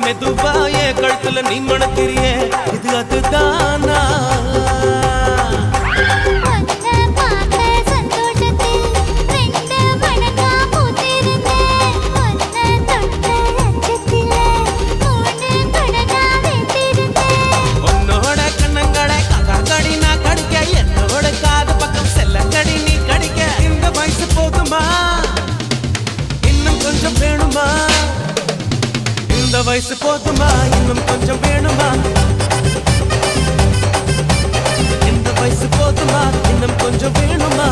மெதுவா என் கழுத்துல நீ மணக்கிறியே இது அதுதானா இந்த வயசு போதுமா இன்னும் கொஞ்சம் வேணுமா இந்த வயசு போதுமா இன்னும் கொஞ்சம் வேணுமா